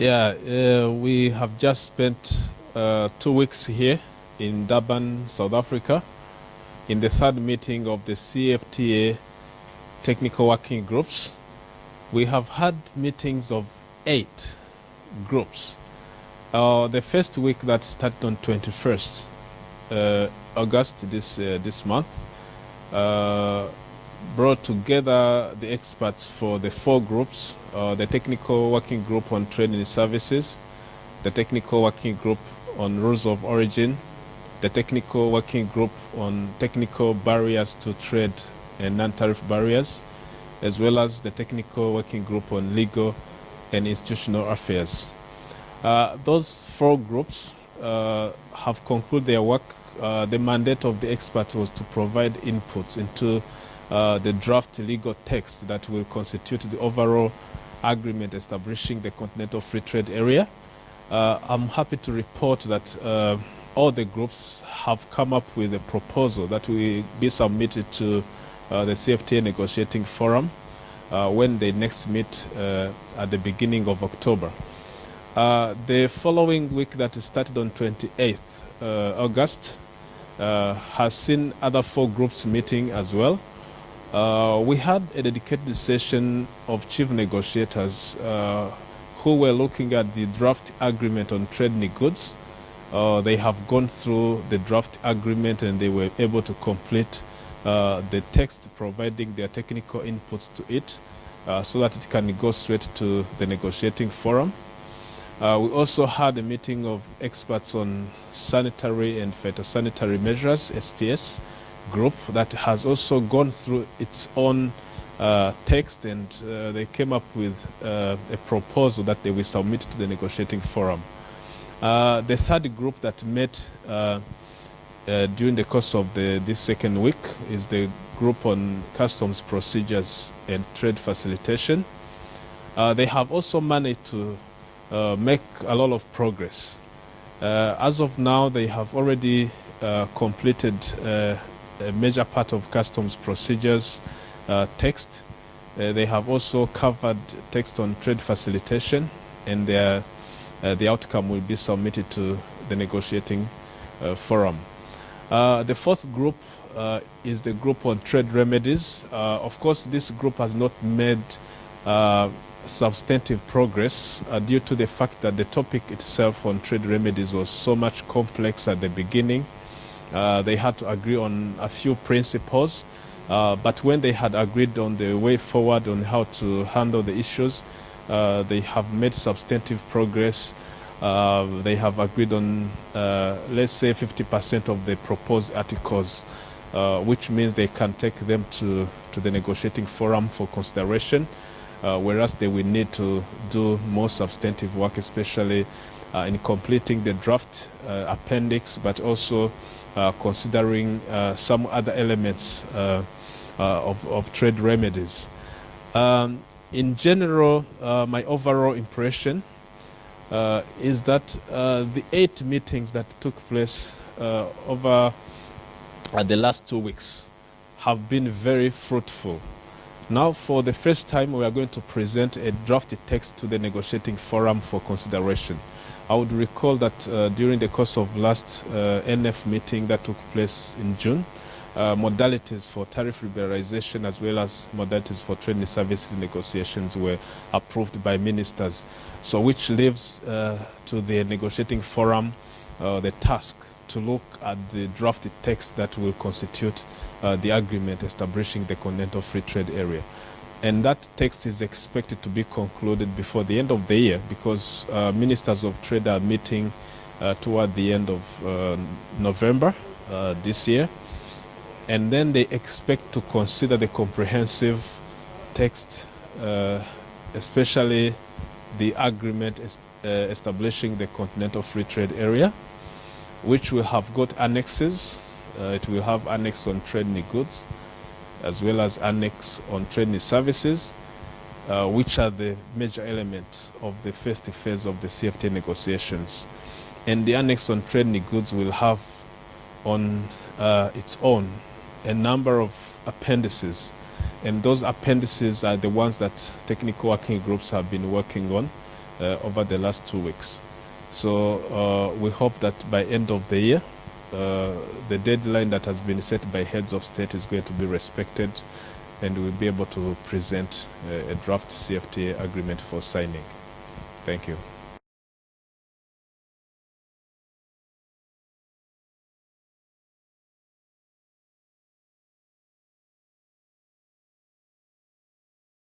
We have just spent 2 weeks here in Durban, South Africa, in the third meeting of the CFTA technical working groups. We have had meetings of 8 groups. The first week that started on 21st August this month brought together the experts for the 4 groups, the technical working group on training services, the technical working group on rules of origin, the technical working group on technical barriers to trade and non-tariff barriers, as well as the technical working group on legal and institutional affairs. Those 4 groups have concluded their work. The mandate of the experts was to provide inputs into the draft legal text that will constitute the overall agreement establishing the Continental Free Trade Area. I'm happy to report that all the groups have come up with a proposal that will be submitted to the CFTA Negotiating Forum when they next meet at the beginning of October. The following week that started on 28th August has seen other 4 groups meeting as well. We had a dedicated session of chief negotiators who were looking at the draft agreement on trade goods. They have gone through the draft agreement and they were able to complete the text, providing their technical inputs to it so that it can go straight to the negotiating forum. We also had a meeting of experts on sanitary and phytosanitary measures, SPS group, that has also gone through its own text, and they came up with a proposal that they will submit to the negotiating forum. The third group that met during the course of this second week is the group on customs procedures and trade facilitation. They have also managed to make a lot of progress. As of now, they have already completed a major part of customs procedures text. They have also covered text on trade facilitation, and the outcome will be submitted to the negotiating forum. The fourth group is the group on trade remedies. Of course, this group has not made substantive progress due to the fact that the topic itself on trade remedies was so much complex at the beginning. They had to agree on a few principles, but when they had agreed on the way forward on how to handle the issues, they have made substantive progress. They have agreed on, let's say, 50% of the proposed articles, which means they can take them to the negotiating forum for consideration, whereas they will need to do more substantive work, especially in completing the draft appendix, but also considering some other elements of trade remedies. In general, my overall impression is that the 8 meetings that took place over the last 2 weeks have been very fruitful. Now, for the first time, we are going to present a drafted text to the negotiating forum for consideration. I would recall that during the course of last NF meeting that took place in June, modalities for tariff liberalization as well as modalities for trade services negotiations were approved by ministers. So which leaves to the negotiating forum the task to look at the drafted text that will constitute the agreement establishing the Continental Free Trade Area. And that text is expected to be concluded before the end of the year, because ministers of trade are meeting toward the end of November this year. And then they expect to consider the comprehensive text, especially the agreement establishing the Continental Free Trade Area, which will have got annexes. It will have annex on trade goods, as well as annex on trade services, which are the major elements of the first phase of the CFTA negotiations. And the annex on trade goods will have on its own a number of appendices, and those appendices are the ones that technical working groups have been working on, over the last 2 weeks. So we hope that by end of the year, the deadline that has been set by heads of state is going to be respected, and we'll be able to present a draft CFTA agreement for signing. Thank you.